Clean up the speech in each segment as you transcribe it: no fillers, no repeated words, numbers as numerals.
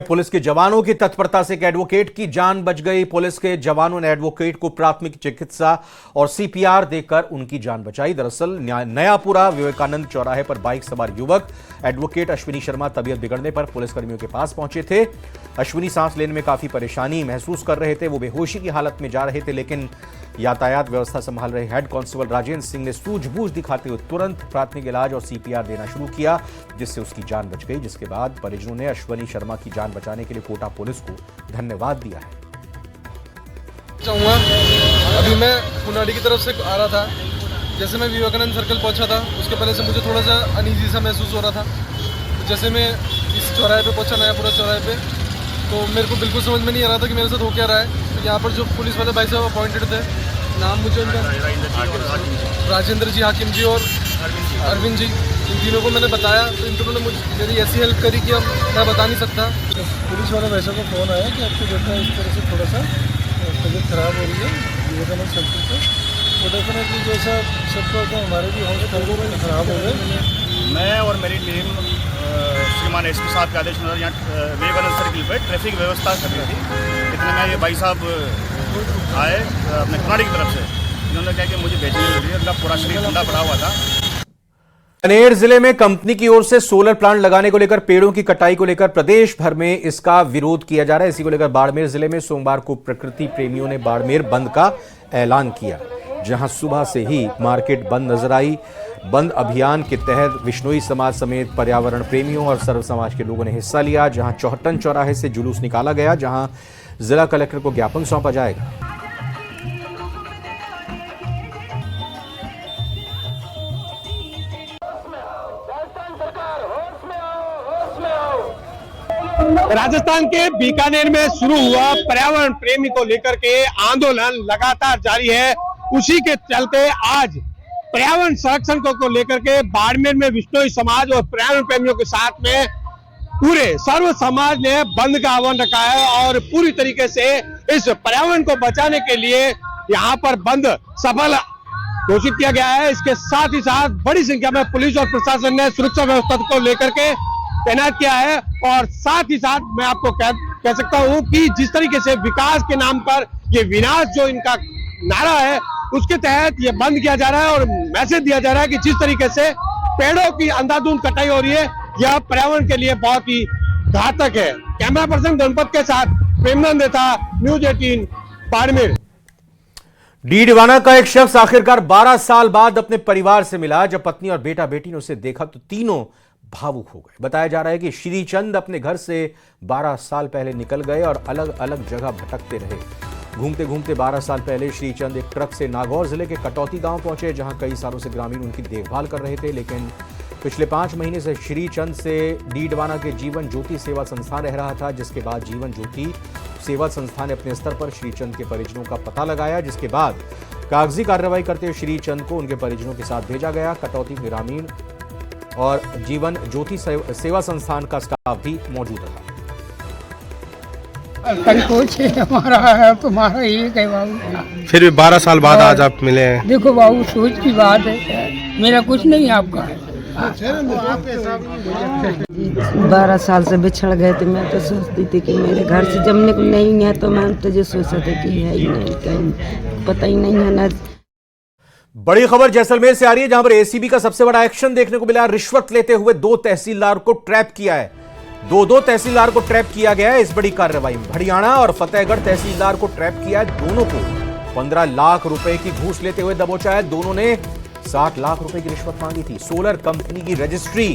Police के जवानों की तत्परता से एक एडवोकेट की जान बच गई। पुलिस के जवानों ने एडवोकेट को प्राथमिक चिकित्सा और सीपीआर देकर उनकी जान बचाई। दरअसल नयापुरा विवेकानंद चौराहे पर बाइक सवार युवक एडवोकेट अश्विनी शर्मा तबीयत बिगड़ने पर पुलिसकर्मियों के पास पहुंचे थे। अश्विनी सांस लेने में काफी परेशानी महसूस कर रहे थे। वो बेहोशी की हालत में जा रहे थे, लेकिन यातायात व्यवस्था संभाल रहे हेड कांस्टेबल राजेंद्र सिंह ने सूझबूझ दिखाते हुए तुरंत प्राथमिक इलाज और सीपीआर देना शुरू किया, जिससे उसकी जान बच गई। जिसके बाद परिजनों ने अश्विनी शर्मा की जान बचाने के लिए कोटा पुलिस को धन्यवाद दिया है। अभी मैं पुनाडी की तरफ से आ रहा था, जैसे मैं विवेकानंद सर्कल पहुंचा था उसके पहले से मुझे थोड़ा सा अनईजी सा महसूस हो रहा था। जैसे मैं इस चौराहे पे पहुंचा, नयापुरा चौराहे पे, तो मेरे को बिल्कुल समझ में नहीं आ रहा था कि मेरे साथ हो क्या रहा है। तो यहाँ पर जो पुलिस वाले भाई साहब अपॉइंटेड थे, नाम मुझे उनका राजेंद्र जी, हाकिम जी और अरविंद जी, इन तीनों को मैंने बताया तो इन तीनों ने मेरी ऐसी हेल्प करी कि अब मैं बता नहीं सकता। तो पुलिस वाले भाई साहब को फ़ोन आया कि आपको बेटा इस तरह से थोड़ा सा तबीयत खराब हो रही है विवेकानंद सर्कल से, तो डेफिनेटली जैसा सबको तो हमारे भी होंगे खराब हो गए। मैं और मेरी टीम श्रीमान एसपी साहब के आदेश में यहाँ विवेकानंद सर्किल पर ट्रैफिक व्यवस्था कर रही थी। इतने में ये भाई साहब आए अपने पुनाडी की तरफ से, इन्होंने कहा कि मुझे भेजने जरूरी है, पूरा शरीर ठंडा पड़ा हुआ था। कनेर जिले में कंपनी की ओर से सोलर प्लांट लगाने को लेकर पेड़ों की कटाई को लेकर प्रदेश भर में इसका विरोध किया जा रहा है। इसी को लेकर बाड़मेर जिले में सोमवार को प्रकृति प्रेमियों ने बाड़मेर बंद का ऐलान किया, जहां सुबह से ही मार्केट बंद नजर आई। बंद अभियान के तहत विश्नोई समाज समेत पर्यावरण प्रेमियों और सर्व समाज के लोगों ने हिस्सा लिया। जहां चौहटन चौराहे से जुलूस निकाला गया, जहां जिला कलेक्टर को ज्ञापन सौंपा जाएगा। राजस्थान के बीकानेर में शुरू हुआ पर्यावरण प्रेमी को लेकर के आंदोलन लगातार जारी है। उसी के चलते आज पर्यावरण संरक्षण को लेकर के बाड़मेर में विश्नोई समाज और पर्यावरण प्रेमियों के साथ में पूरे सर्व समाज ने बंद का आह्वान रखा है और पूरी तरीके से इस पर्यावरण को बचाने के लिए यहाँ पर बंद सफल घोषित किया गया है। इसके साथ ही साथ बड़ी संख्या में पुलिस और प्रशासन ने सुरक्षा व्यवस्था को लेकर के तैनात किया है। और साथ ही साथ मैं आपको कह सकता हूं कि जिस तरीके से विकास के नाम पर ये विनाश जो इनका नारा है, उसके तहत ये बंद किया जा रहा है और मैसेज दिया जा रहा है कि जिस तरीके से पेड़ों की अंधाधुंध कटाई हो रही है, यह पर्यावरण के लिए बहुत ही घातक है। कैमरा पर्सन गणपत के साथ प्रेमनंद था, न्यूज 18 बाड़मेर। डीडवाना का एक शख्स आखिरकार 12 साल बाद अपने परिवार से मिला। जब पत्नी और बेटा बेटी ने उसे देखा तो तीनों भावुक हो गए। बताया जा रहा है कि श्रीचंद अपने घर से 12 साल पहले निकल गए और अलग अलग जगह भटकते रहे। घूमते घूमते 12 साल पहले श्रीचंद एक ट्रक से नागौर जिले के कटौती गांव पहुंचे, जहां कई सालों से ग्रामीण उनकी देखभाल कर रहे थे। लेकिन पिछले 5 महीने से श्रीचंद से डीडवाना के जीवन ज्योति सेवा संस्थान रह रहा था, जिसके बाद जीवन ज्योति सेवा संस्थान ने अपने स्तर पर श्रीचंद के परिजनों का पता लगाया, जिसके बाद कागजी कार्रवाई करते हुए श्रीचंद को उनके परिजनों के साथ भेजा गया। कटौती ग्रामीण और जीवन ज्योति सेवा संस्थान का स्टाफ भी मौजूद रहा। कुछ हमारा है, तुम्हारा एक है बाबू। फिर भी 12 साल बाद आज आप मिले हैं। देखो बाबू, सोच की बात है, मेरा कुछ नहीं है, आपका है। 12 साल से बिछड़ गए थे। मैं तो सोचती थी कि मेरे घर से जमने को नहीं है, तो मैं तो ये सोचा था कि है ही नहीं, कहीं पता ही नहीं है ना। बड़ी खबर जैसलमेर से आ रही है, जहां पर एसीबी का सबसे बड़ा एक्शन देखने को मिला। रिश्वत लेते हुए 2 तहसीलदार को ट्रैप किया है। दो तहसीलदार को ट्रैप किया गया है इस बड़ी कार्रवाई में। हरियाणा और फतेहगढ़ तहसीलदार को ट्रैप किया है। दोनों को 15 लाख रुपए की घूस लेते हुए दबोचा है। दोनों ने 60 लाख रुपए की रिश्वत मांगी थी। सोलर कंपनी की रजिस्ट्री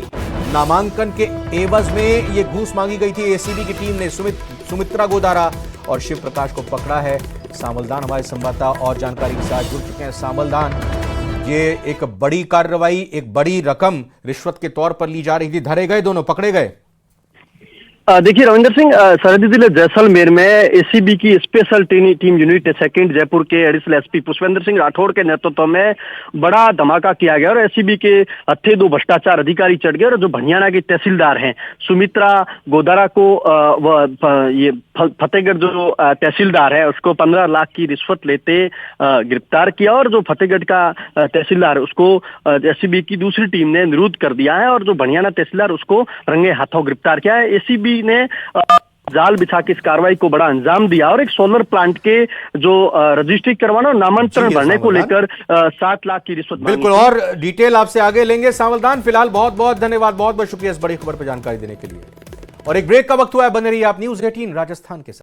नामांकन के एवज में यह घूस मांगी गई थी। एसीबी की टीम ने सुमित्रा गोदारा और शिव प्रकाश को पकड़ा है। सामलदान हमारे संवाददाता और जानकारी के साथ जुड़ चुके हैं। सामलदान, ये एक बड़ी कार्रवाई, एक बड़ी रकम रिश्वत के तौर पर ली जा रही थी, धरे गए दोनों, पकड़े गए? देखिए रविंदर सिंह, सरहदी जिले जैसलमेर में एसीबी की special team unit second Jaipur के एडिशनल एसपी पुष्पेंद्र सिंह राठौड़ के नेतृत्व में बड़ा धमाका किया गया और एसीबी के हत्थे 2 भ्रष्टाचार अधिकारी चढ़ गए और जो हरियाणा के तहसीलदार हैं सुमित्रा गोदारा को ये फतेहगढ़ जो तहसीलदार है उसको 15 लाख की रिश्वत लेते गिरफ्तार किया और जो फतेहगढ़ का तहसीलदार उसको एसीबी की दूसरी टीम ने निरुद्ध कर दिया है और जो हरियाणा तहसीलदार उसको रंगे हाथों गिरफ्तार किया है। एसीबी ने जाल बिछा के इस कार्रवाई को बड़ा अंजाम दिया और एक सोलर प्लांट के जो रजिस्ट्री करवाना और नामांतरण जी, भरने को सावधान। लेकर 7 लाख की रिश्वत मांगी बिल्कुल, थी। और डिटेल आपसे आगे लेंगे सावलदान। फिलहाल बहुत बहुत धन्यवाद, बहुत बहुत शुक्रिया इस बड़ी खबर पर जानकारी देने के लिए। और एक ब्रेक का वक्त हुआ है, बने रहिए आप न्यूज़ 18 राजस्थान के साथ।